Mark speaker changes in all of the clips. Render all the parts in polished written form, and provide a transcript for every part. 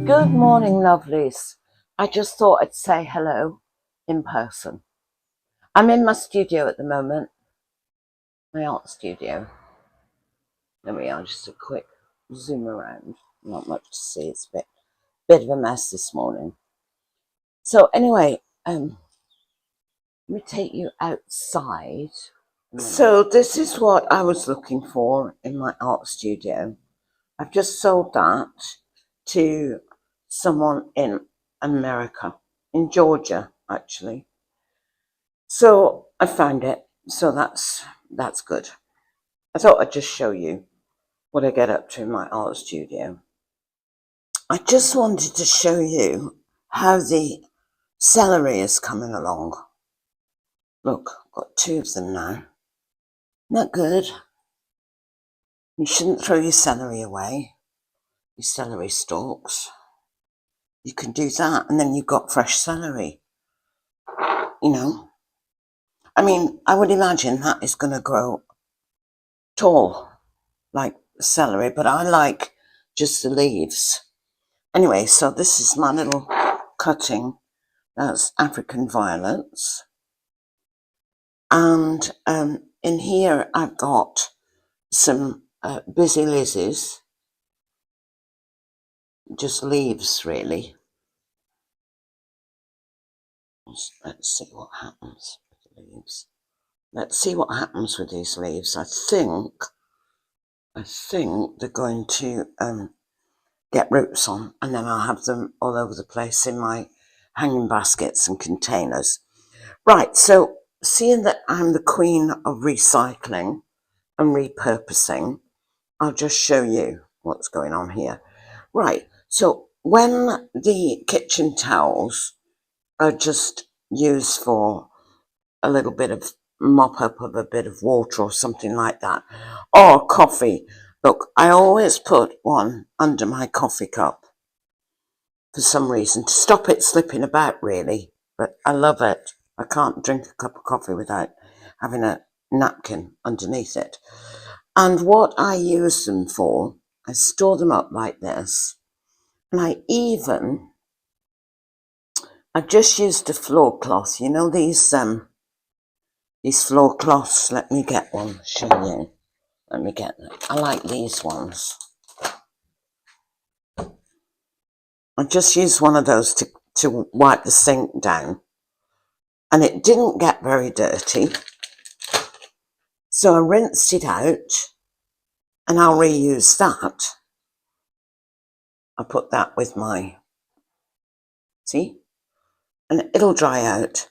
Speaker 1: Good morning, lovelies. I just thought I'd say hello in person. I'm in my studio at the moment, my art studio. There we are, just a quick zoom around. Not much to see, it's a bit of a mess this morning. So anyway, let me take you outside. So this is what I was looking for in my art studio. I've just sold that to someone in America, in Georgia, actually. So I found it. So that's good. I thought I'd just show you what I get up to in my art studio. I just wanted to show you how the celery is coming along. Look, I've got 2 of them now. Not good. You shouldn't throw your celery away, your celery stalks. You can do that and then you've got fresh celery. You know, I mean, I would imagine that is going to grow tall like celery, but I like just the leaves. Anyway, so this is my little cutting. That's African violets. And in here I've got some busy lizzies. Just leaves, really. Let's see what happens with the leaves. Let's see what happens with these leaves. I think they're going to get roots on, and then I'll have them all over the place in my hanging baskets and containers. Right, so seeing that I'm the queen of recycling and repurposing, I'll just show you what's going on here. Right, so when the kitchen towels are just used for a little bit of mop up of a bit of water or something like that, or coffee, look, I always put one under my coffee cup for some reason to stop it slipping about, really, but I love it. I can't drink a cup of coffee without having a napkin underneath it. And what I use them for, I store them up like this, and I've just used a floor cloth. You know these floor cloths? Let me get one, show you. Let me get them. I like these ones. I just used one of those to wipe the sink down, and it didn't get very dirty. So I rinsed it out, and I'll reuse that. I put that with my, see? And it'll dry out.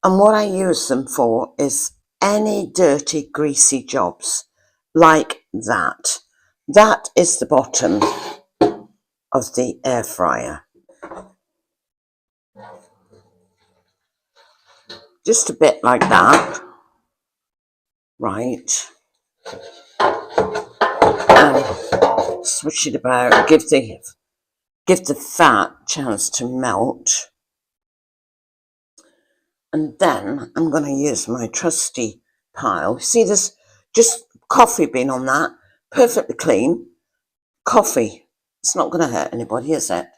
Speaker 1: And what I use them for is any dirty, greasy jobs like that. That is the bottom of the air fryer. Just a bit like that. Right. And switch it about, give the fat a chance to melt. And then I'm going to use my trusty pile. See, there's just coffee bean on that, perfectly clean. Coffee. It's not going to hurt anybody, is it?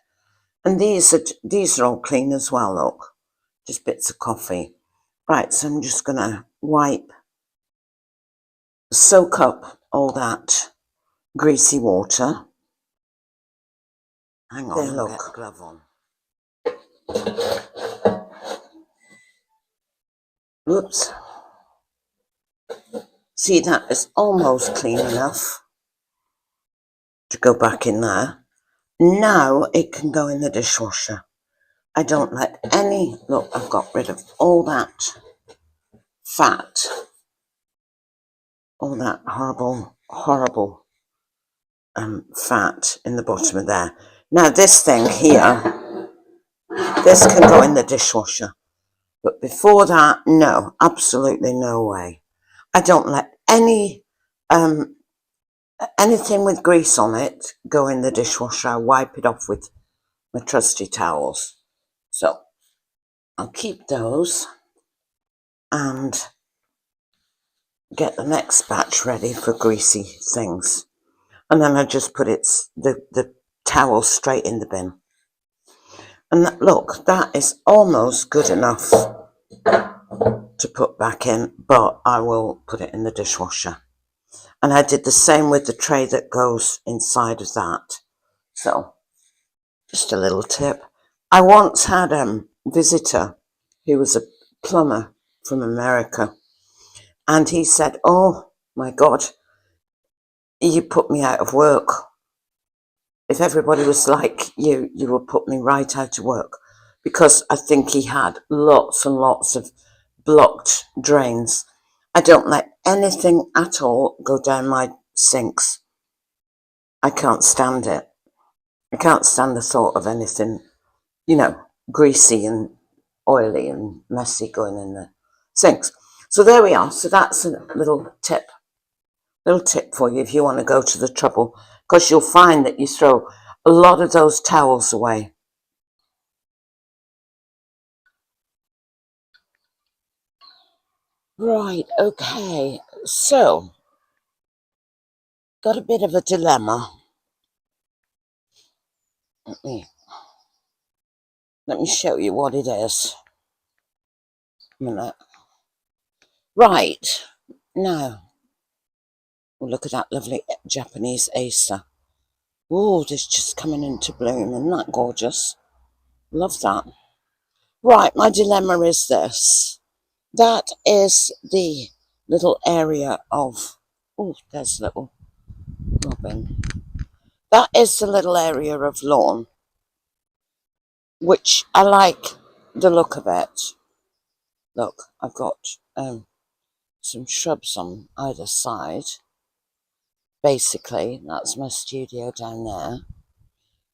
Speaker 1: And these are all clean as well, look. Just bits of coffee. Right, so I'm just going to soak up all that greasy water. Hang on, there, look. Get the glove on. Oops. See, that is almost clean enough to go back in there. Now it can go in the dishwasher. I don't let any, look, I've got rid of all that fat, all that horrible fat in the bottom of there. Now this thing here, this can go in the dishwasher. But before that, no, absolutely no way. I don't let anything with grease on it go in the dishwasher. I wipe it off with my trusty towels. So I'll keep those and get the next batch ready for greasy things. And then I just put the towel straight in the bin. And look, that is almost good enough to put back in, but I will put it in the dishwasher. And I did the same with the tray that goes inside of that. So, just a little tip. I once had a visitor who was a plumber from America, and he said, "Oh my God, you put me out of work. If everybody was like you would put me right out of work." Because I think he had lots and lots of blocked drains. I don't let anything at all go down my sinks. I can't stand it. I can't stand the thought of anything, greasy and oily and messy going in the sinks. So there we are. So that's a little tip for you if you want to go to the trouble, because you'll find that you throw a lot of those towels away. Right, okay. So, got a bit of a dilemma. Let me show you what it is. A minute. Right, now, look at that lovely Japanese Acer. Oh, this just coming into bloom. Isn't that gorgeous? Love that. Right, my dilemma is this. That is the little area of... Oh, there's a little robin. That is the little area of lawn, which I like the look of it. Look, I've got some shrubs on either side. Basically, that's my studio down there.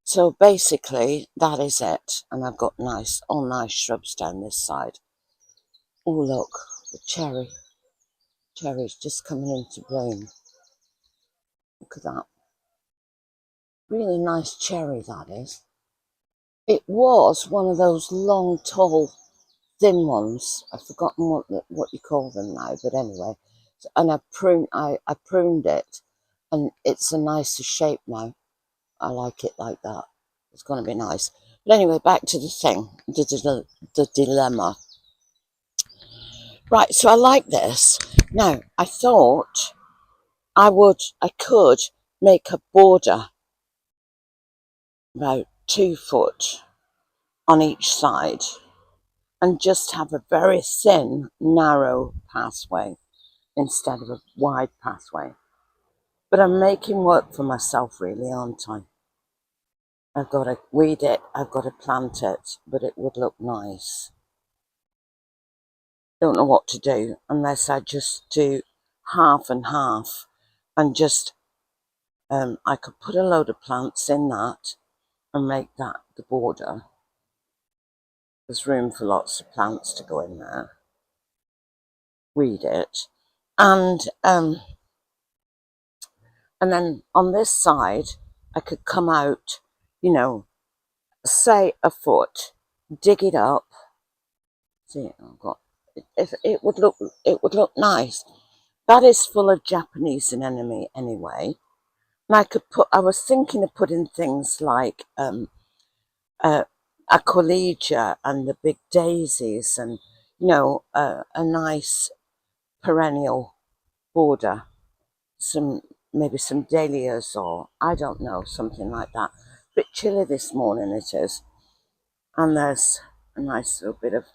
Speaker 1: So basically, that is it. And I've got all nice shrubs down this side. Oh, look, the cherry's just coming into bloom. Look at that. Really nice cherry, that is. It was one of those long, tall, thin ones. I've forgotten what you call them now, but anyway. And I pruned it, and it's a nicer shape now. I like it like that. It's going to be nice. But anyway, back to the thing, the dilemma. Right, so I like this. Now, I thought I could make a border about 2 foot on each side and just have a very thin, narrow pathway instead of a wide pathway. But I'm making work for myself, really, aren't I? I've got to weed it, I've got to plant it, but it would look nice. Don't know what to do unless I just do half and half, and just I could put a load of plants in that and make that the border. There's room for lots of plants to go in there. Weed it, and then on this side I could come out, say a foot, dig it up. See, I've got it would look nice. That is full of Japanese anemone anyway. And I was thinking of putting things like Aquilegia and the big daisies, and a nice perennial border, maybe some dahlias, or I don't know, something like that. Bit chilly this morning it is, and there's a nice little bit of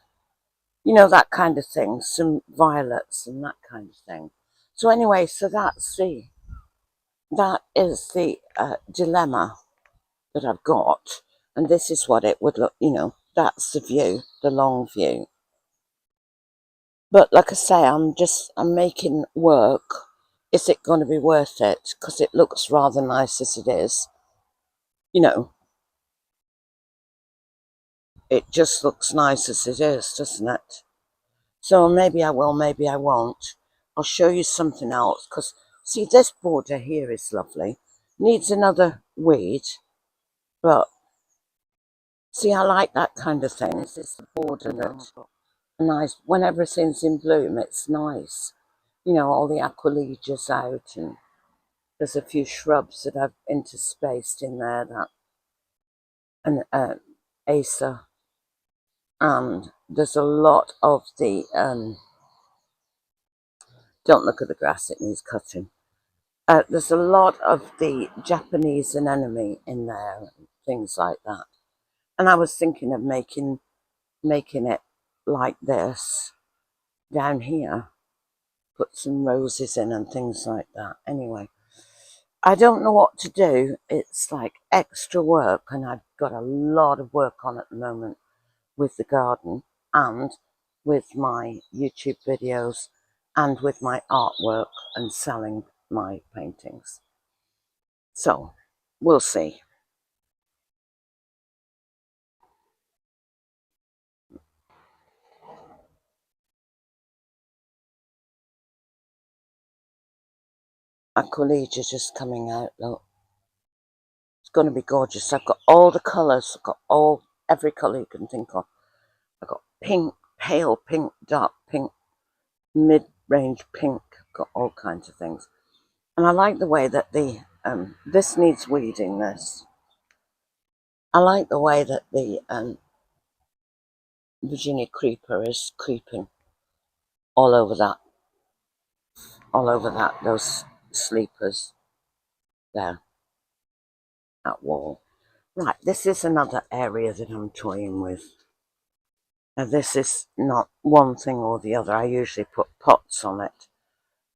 Speaker 1: that kind of thing, some violets and that kind of thing. So anyway, so that is the dilemma that I've got, and this is what it would look. That's the view, the long view. But like I say, I'm making work. Is it going to be worth it? Because it looks rather nice as it is. It just looks nice as it is, doesn't it? So maybe I will, maybe I won't. I'll show you something else, because see, this border here is lovely. Needs another weed, but see, I like that kind of thing. This is the border that's nice. When everything's in bloom, it's nice. All the Aquilegia's out, and there's a few shrubs that I've interspaced in there, and acer, and there's a lot of the don't look at the grass, it needs cutting. There's a lot of the Japanese anemone in there, things like that. And I was thinking of making it like this down here, put some roses in and things like that. Anyway, I don't know what to do. It's like extra work, and I've got a lot of work on at the moment with the garden and with my YouTube videos and with my artwork and selling my paintings. So we'll see. Aqualegia is just coming out, look. It's going to be gorgeous. I've got all the colours. I've got every colour you can think of. I've got pink, pale pink, dark pink, mid-range pink. I've got all kinds of things. And I like the way that this needs weeding, this. I like the way that the Virginia creeper is creeping all over those sleepers there, that wall. Right, this is another area that I'm toying with. Now, this is not one thing or the other. I usually put pots on it.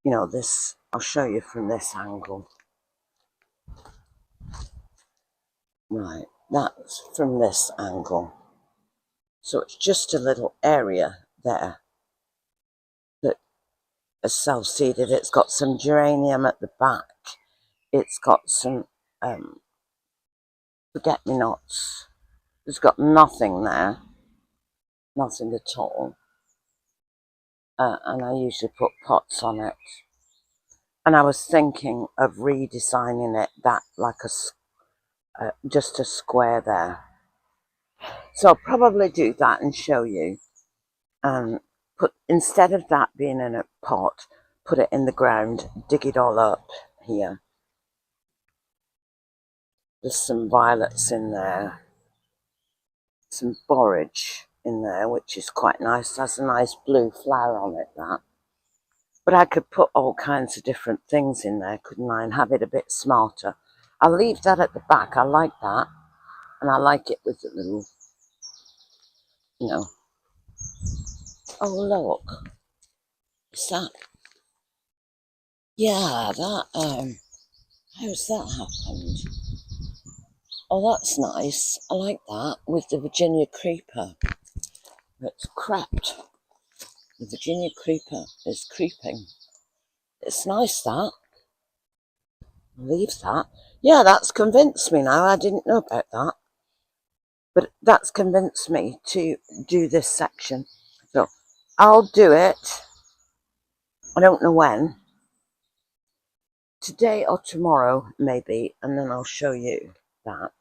Speaker 1: You know, this, I'll show you from this angle. Right, that's from this angle. So it's just a little area there that is self-seeded. It's got some geranium at the back. It's got some forget-me-nots. It's got nothing there. Nothing at all. And I usually put pots on it. And I was thinking of redesigning it that like just a square there. So I'll probably do that and show you. Instead of that being in a pot, put it in the ground, dig it all up here. There's some violets in there, some borage in there, which is quite nice. Has a nice blue flower on it, that. But I could put all kinds of different things in there, couldn't I, and have it a bit smarter. I'll leave that at the back. I like that. And I like it with the little, you know. Oh, look. What's that? Yeah, how's that happened? Oh, that's nice. I like that with the Virginia creeper. It's crept. The Virginia creeper is creeping. It's nice, that. Leave that. Yeah, that's convinced me now. I didn't know about that. But that's convinced me to do this section. So I'll do it. I don't know when. Today or tomorrow, maybe. And then I'll show you that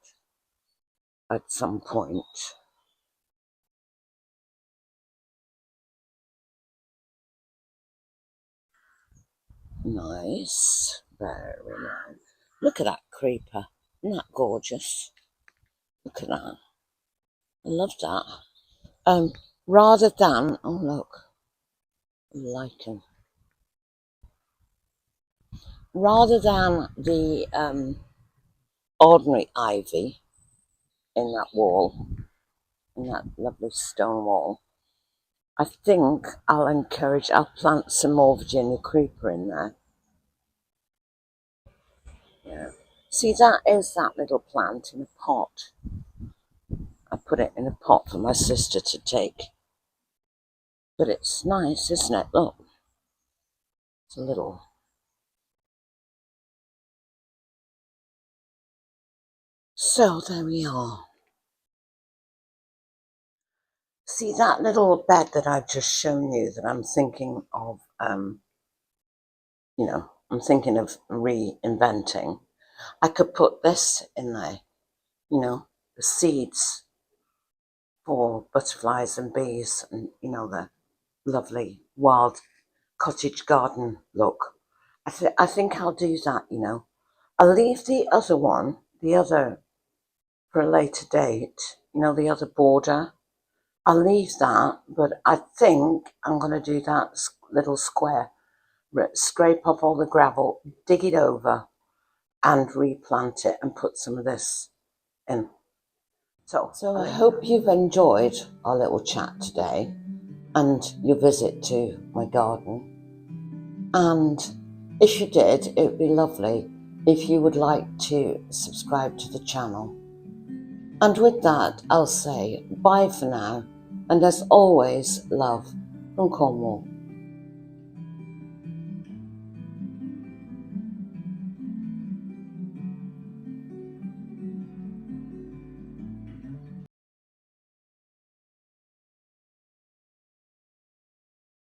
Speaker 1: at some point. Nice. Very nice. Look at that creeper. Isn't that gorgeous? Look at that. I love that. Rather than, oh look, lichen. Rather than the ordinary ivy in that wall, in that lovely stone wall, I think I'll plant some more Virginia creeper in there. Yeah. See, that is that little plant in a pot. I put it in a pot for my sister to take. But it's nice, isn't it? Look. It's a little. So there we are. See that little bed that I've just shown you that I'm thinking of, I'm thinking of reinventing. I could put this in there, the seeds for butterflies and bees and, the lovely wild cottage garden look. I think I'll do that, I'll leave the other for a later date, you know, the other border. I'll leave that, but I think I'm going to do that little square, scrape off all the gravel, dig it over and replant it and put some of this in. So I hope you've enjoyed our little chat today and your visit to my garden. And if you did, it would be lovely if you would like to subscribe to the channel. And with that, I'll say bye for now. And as always, love from Cornwall.